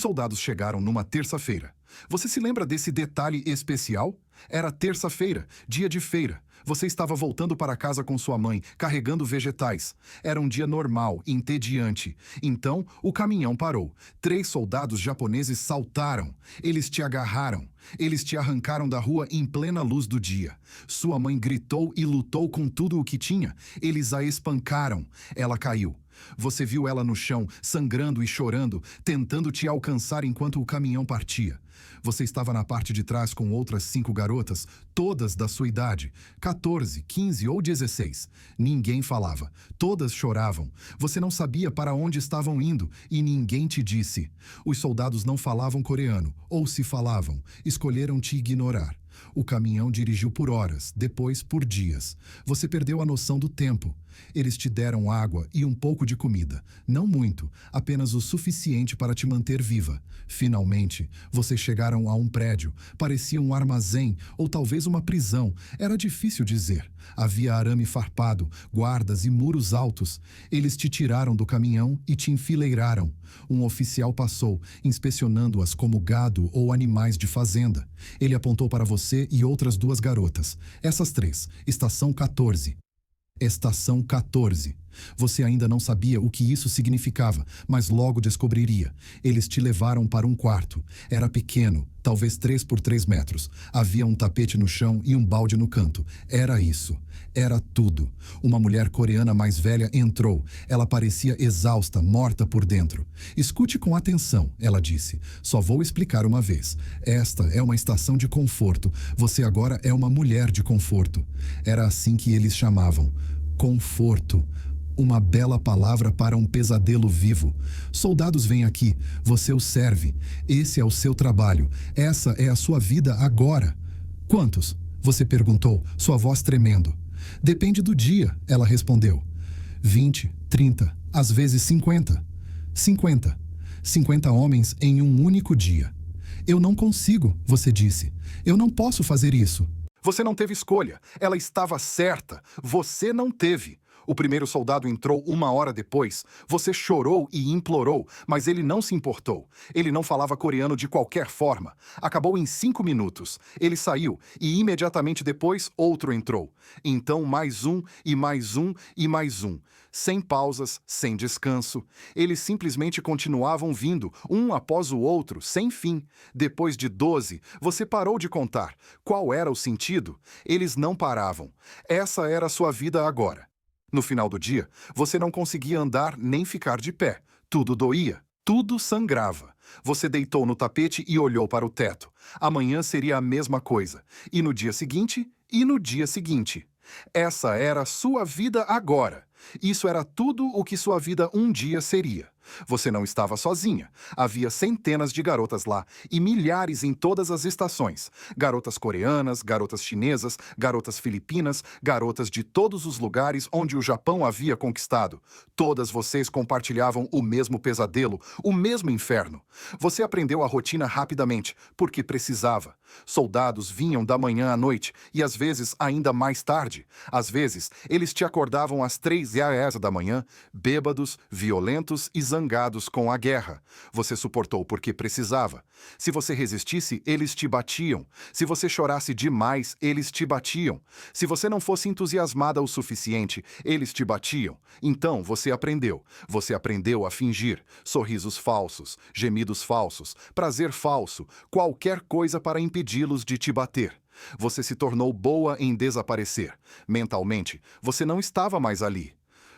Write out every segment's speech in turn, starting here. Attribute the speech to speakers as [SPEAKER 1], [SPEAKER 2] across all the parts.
[SPEAKER 1] soldados chegaram numa terça-feira. Você se lembra desse detalhe especial? Era terça-feira, dia de feira. Você estava voltando para casa com sua mãe, carregando vegetais. Era um dia normal, entediante. Então, o caminhão parou. 3 soldados japoneses saltaram. Eles te agarraram. Eles te arrancaram da rua em plena luz do dia. Sua mãe gritou e lutou com tudo o que tinha. Eles a espancaram. Ela caiu. Você viu ela no chão, sangrando e chorando, tentando te alcançar enquanto o caminhão partia. Você estava na parte de trás com outras 5 garotas, todas da sua idade, 14, 15 ou 16. Ninguém falava, todas choravam. Você não sabia para onde estavam indo e ninguém te disse. Os soldados não falavam coreano, ou se falavam, escolheram te ignorar. O caminhão dirigiu por horas, depois por dias. Você perdeu a noção do tempo. Eles te deram água e um pouco de comida. Não muito, apenas o suficiente para te manter viva. Finalmente, vocês chegaram a um prédio. Parecia um armazém ou talvez uma prisão. Era difícil dizer. Havia arame farpado, guardas e muros altos. Eles te tiraram do caminhão e te enfileiraram. Um oficial passou, inspecionando-as como gado ou animais de fazenda. Ele apontou para você e outras 2 garotas. Essas 3, estação 14. Estação 14. Você ainda não sabia o que isso significava, mas logo descobriria. Eles te levaram para um quarto. Era pequeno, talvez 3 por 3 metros. Havia um tapete no chão e um balde no canto. Era isso. Era tudo. Uma mulher coreana mais velha entrou. Ela parecia exausta, morta por dentro. Escute com atenção, ela disse. Só vou explicar uma vez. Esta é uma estação de conforto. Você agora é uma mulher de conforto. Era assim que eles chamavam. Conforto. Uma bela palavra para um pesadelo vivo. Soldados vêm aqui, você os serve. Esse é o seu trabalho. Essa é a sua vida agora. Quantos? Você perguntou, sua voz tremendo. Depende do dia, ela respondeu. 20, 30, às vezes 50. 50. 50 homens em um único dia. Eu não consigo, você disse. Eu não posso fazer isso. Você não teve escolha. Ela estava certa. Você não teve. O primeiro soldado entrou 1 hora depois. Você chorou e implorou, mas ele não se importou. Ele não falava coreano de qualquer forma. Acabou em 5 minutos. Ele saiu e imediatamente depois outro entrou. Então mais um e mais um e mais um. Sem pausas, sem descanso. Eles simplesmente continuavam vindo, um após o outro, sem fim. Depois de 12, você parou de contar. Qual era o sentido? Eles não paravam. Essa era a sua vida agora. No final do dia, você não conseguia andar nem ficar de pé. Tudo doía, tudo sangrava. Você deitou no tapete e olhou para o teto. Amanhã seria a mesma coisa. E no dia seguinte, e no dia seguinte. Essa era a sua vida agora. Isso era tudo o que sua vida um dia seria. Você não estava sozinha. Havia centenas de garotas lá e milhares em todas as estações. Garotas coreanas, garotas chinesas, garotas filipinas, garotas de todos os lugares onde o Japão havia conquistado. Todas vocês compartilhavam o mesmo pesadelo, o mesmo inferno. Você aprendeu a rotina rapidamente, porque precisava. Soldados vinham da manhã à noite e às vezes ainda mais tarde. Às vezes, eles te acordavam às 3h da manhã, bêbados, violentos e zangados com a guerra. Você suportou porque precisava. Se você resistisse, eles te batiam. Se você chorasse demais, eles te batiam. Se você não fosse entusiasmada o suficiente, eles te batiam. Então, você aprendeu. Você aprendeu a fingir. Sorrisos falsos, gemidos falsos, prazer falso, qualquer coisa para impedi-los de te bater. Você se tornou boa em desaparecer. Mentalmente, você não estava mais ali.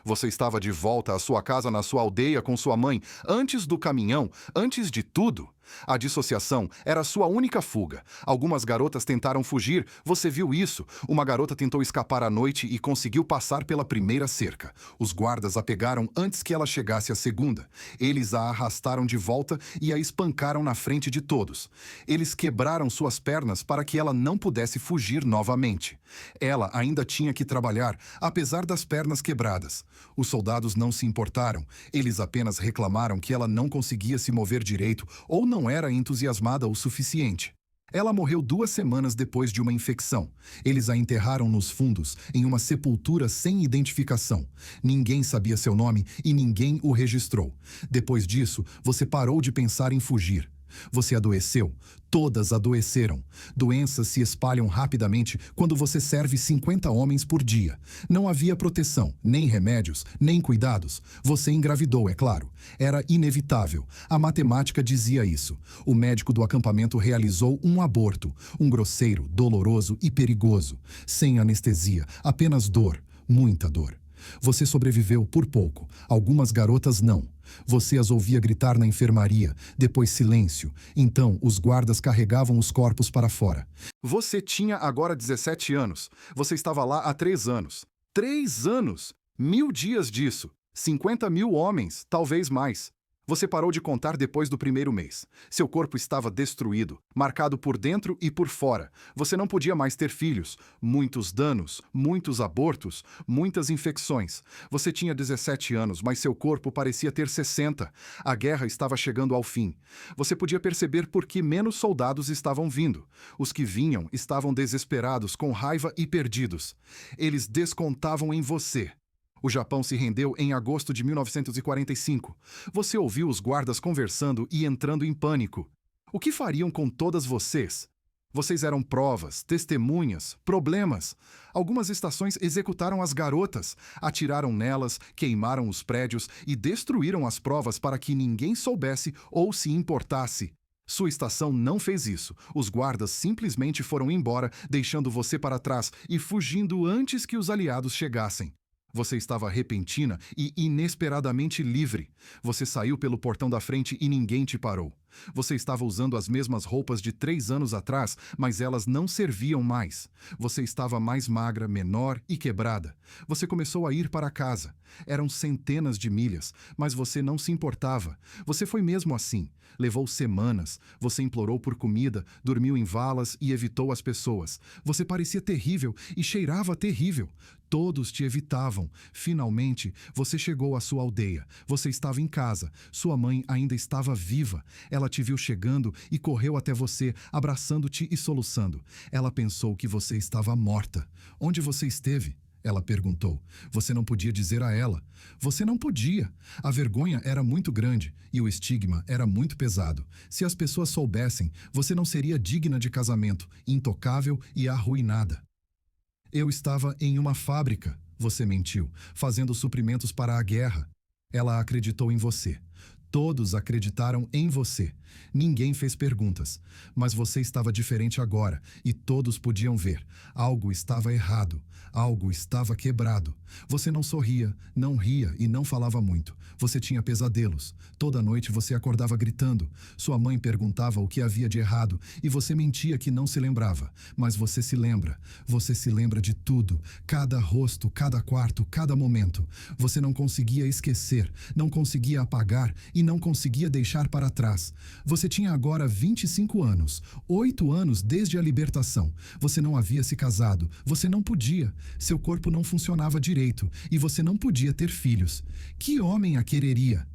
[SPEAKER 1] Você estava de volta à sua casa na sua aldeia com sua mãe, antes do caminhão, antes de tudo. A dissociação era sua única fuga. Algumas garotas tentaram fugir, você viu isso. Uma garota tentou escapar à noite e conseguiu passar pela primeira cerca. Os guardas a pegaram antes que ela chegasse à segunda. Eles a arrastaram de volta e a espancaram na frente de todos. Eles quebraram suas pernas para que ela não pudesse fugir novamente. Ela ainda tinha que trabalhar, apesar das pernas quebradas. Os soldados não se importaram. Eles apenas reclamaram que ela não conseguia se mover direito ou não era entusiasmada o suficiente. Ela morreu 2 semanas depois de uma infecção. Eles a enterraram nos fundos, em uma sepultura sem identificação. Ninguém sabia seu nome e ninguém o registrou. Depois disso, você parou de pensar em fugir. Você adoeceu. Todas adoeceram. Doenças se espalham rapidamente quando você serve 50 homens por dia. Não havia proteção, nem remédios, nem cuidados. Você engravidou, é claro. Era inevitável. A matemática dizia isso. O médico do acampamento realizou um aborto. Um grosseiro, doloroso e perigoso. Sem anestesia, apenas dor. Muita dor. Você sobreviveu por pouco. Algumas garotas não. Você as ouvia gritar na enfermaria, depois silêncio. Então, os guardas carregavam os corpos para fora. Você tinha agora 17 anos. Você estava lá há 3 anos. 3 anos! 1000 dias disso. 50.000 homens, talvez mais. Você parou de contar depois do primeiro mês. Seu corpo estava destruído, marcado por dentro e por fora. Você não podia mais ter filhos. Muitos danos, muitos abortos, muitas infecções. Você tinha 17 anos, mas seu corpo parecia ter 60. A guerra estava chegando ao fim. Você podia perceber por que menos soldados estavam vindo. Os que vinham estavam desesperados, com raiva e perdidos. Eles descontavam em você. O Japão se rendeu em agosto de 1945. Você ouviu os guardas conversando e entrando em pânico. O que fariam com todas vocês? Vocês eram provas, testemunhas, problemas. Algumas estações executaram as garotas, atiraram nelas, queimaram os prédios e destruíram as provas para que ninguém soubesse ou se importasse. Sua estação não fez isso. Os guardas simplesmente foram embora, deixando você para trás e fugindo antes que os aliados chegassem. Você estava repentina e inesperadamente livre. Você saiu pelo portão da frente e ninguém te parou. Você estava usando as mesmas roupas de 3 anos atrás, mas elas não serviam mais. Você estava mais magra, menor e quebrada. Você começou a ir para casa. Eram centenas de milhas, mas você não se importava. Você foi mesmo assim. Levou semanas. Você implorou por comida, dormiu em valas e evitou as pessoas. Você parecia terrível e cheirava terrível. Todos te evitavam. Finalmente, você chegou à sua aldeia. Você estava em casa. Sua mãe ainda estava viva. Ela te viu chegando e correu até você, abraçando-te e soluçando. Ela pensou que você estava morta. Onde você esteve? Ela perguntou. Você não podia dizer a ela. Você não podia. A vergonha era muito grande e o estigma era muito pesado. Se as pessoas soubessem, você não seria digna de casamento, intocável e arruinada. Eu estava em uma fábrica, você mentiu, fazendo suprimentos para a guerra. Ela acreditou em você. Todos acreditaram em você. Ninguém fez perguntas. Mas você estava diferente agora e todos podiam ver. Algo estava errado. Algo estava quebrado. Você não sorria, não ria e não falava muito. Você tinha pesadelos. Toda noite você acordava gritando. Sua mãe perguntava o que havia de errado e você mentia que não se lembrava. Mas você se lembra. Você se lembra de tudo. Cada rosto, cada quarto, cada momento. Você não conseguia esquecer, não conseguia apagar e não conseguia deixar para trás. Você tinha agora 25 anos, 8 anos desde a libertação. Você não havia se casado, você não podia. Seu corpo não funcionava direito e você não podia ter filhos. Que homem a quereria?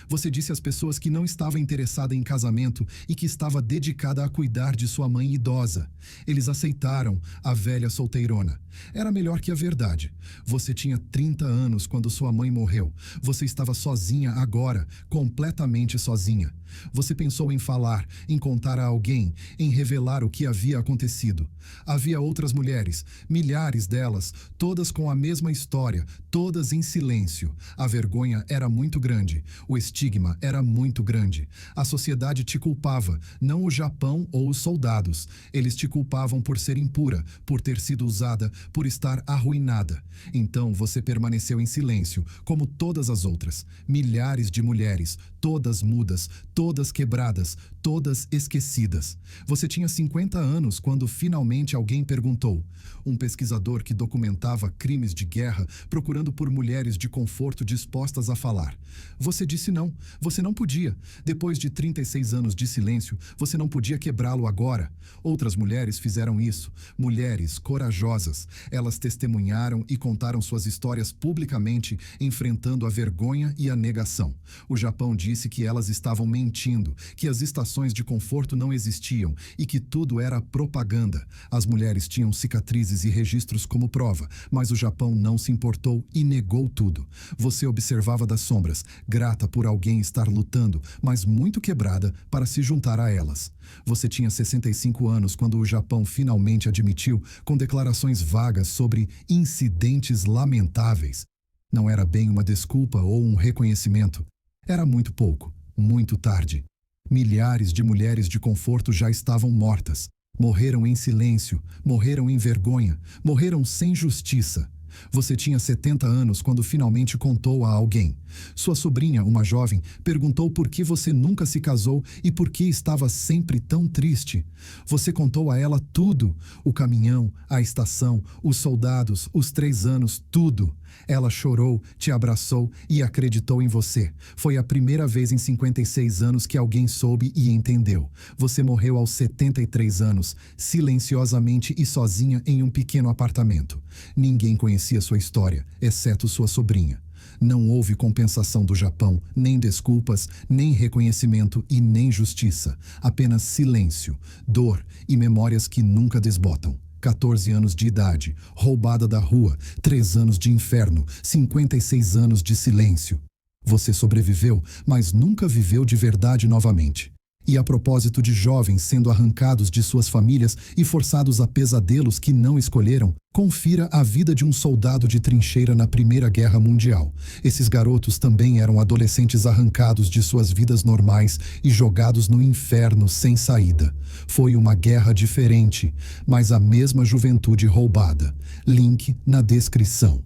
[SPEAKER 1] Você disse às pessoas que não estava interessada em casamento e que estava dedicada a cuidar de sua mãe idosa. Eles aceitaram a velha solteirona. Era melhor que a verdade. Você tinha 30 anos quando sua mãe morreu. Você estava sozinha agora, completamente sozinha. Você pensou em falar, em contar a alguém, em revelar o que havia acontecido. Havia outras mulheres, milhares delas, todas com a mesma história, todas em silêncio. A vergonha era muito grande. O estigma era muito grande. A sociedade te culpava, não o Japão ou os soldados. Eles te culpavam por ser impura, por ter sido usada, por estar arruinada. Então você permaneceu em silêncio, como todas as outras. Milhares de mulheres, todas mudas, todas quebradas, todas esquecidas. Você tinha 50 anos quando finalmente alguém perguntou. Um pesquisador que documentava crimes de guerra, procurando por mulheres de conforto dispostas a falar. Você disse disse não. Você não podia. Depois de 36 anos de silêncio, você não podia quebrá-lo agora. Outras mulheres fizeram isso. Mulheres corajosas. Elas testemunharam e contaram suas histórias publicamente, enfrentando a vergonha e a negação. O Japão disse que elas estavam mentindo, que as estações de conforto não existiam e que tudo era propaganda. As mulheres tinham cicatrizes e registros como prova, mas o Japão não se importou e negou tudo. Você observava das sombras, grata por alguém estar lutando, mas muito quebrada para se juntar a elas. Você tinha 65 anos quando o Japão finalmente admitiu, com declarações vagas sobre incidentes lamentáveis. Não era bem uma desculpa ou um reconhecimento. Era muito pouco, muito tarde. Milhares de mulheres de conforto já estavam mortas. Morreram em silêncio, morreram em vergonha, morreram sem justiça. Você tinha 70 anos quando finalmente contou a alguém. Sua sobrinha, uma jovem, perguntou por que você nunca se casou e por que estava sempre tão triste. Você contou a ela tudo: o caminhão, a estação, os soldados, os 3 anos, tudo. Ela chorou, te abraçou e acreditou em você. Foi a primeira vez em 56 anos que alguém soube e entendeu. Você morreu aos 73 anos, silenciosamente e sozinha em um pequeno apartamento. Ninguém conhecia sua história, exceto sua sobrinha. Não houve compensação do Japão, nem desculpas, nem reconhecimento e nem justiça. Apenas silêncio, dor e memórias que nunca desbotam. 14 anos de idade, roubada da rua, 3 anos de inferno, 56 anos de silêncio. Você sobreviveu, mas nunca viveu de verdade novamente. E a propósito de jovens sendo arrancados de suas famílias e forçados a pesadelos que não escolheram, confira a vida de um soldado de trincheira na Primeira Guerra Mundial. Esses garotos também eram adolescentes arrancados de suas vidas normais e jogados no inferno sem saída. Foi uma guerra diferente, mas a mesma juventude roubada. Link na descrição.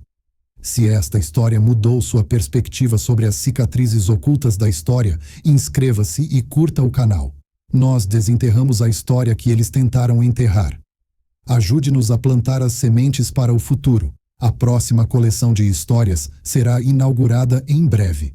[SPEAKER 1] Se esta história mudou sua perspectiva sobre as cicatrizes ocultas da história, inscreva-se e curta o canal. Nós desenterramos a história que eles tentaram enterrar. Ajude-nos a plantar as sementes para o futuro. A próxima coleção de histórias será inaugurada em breve.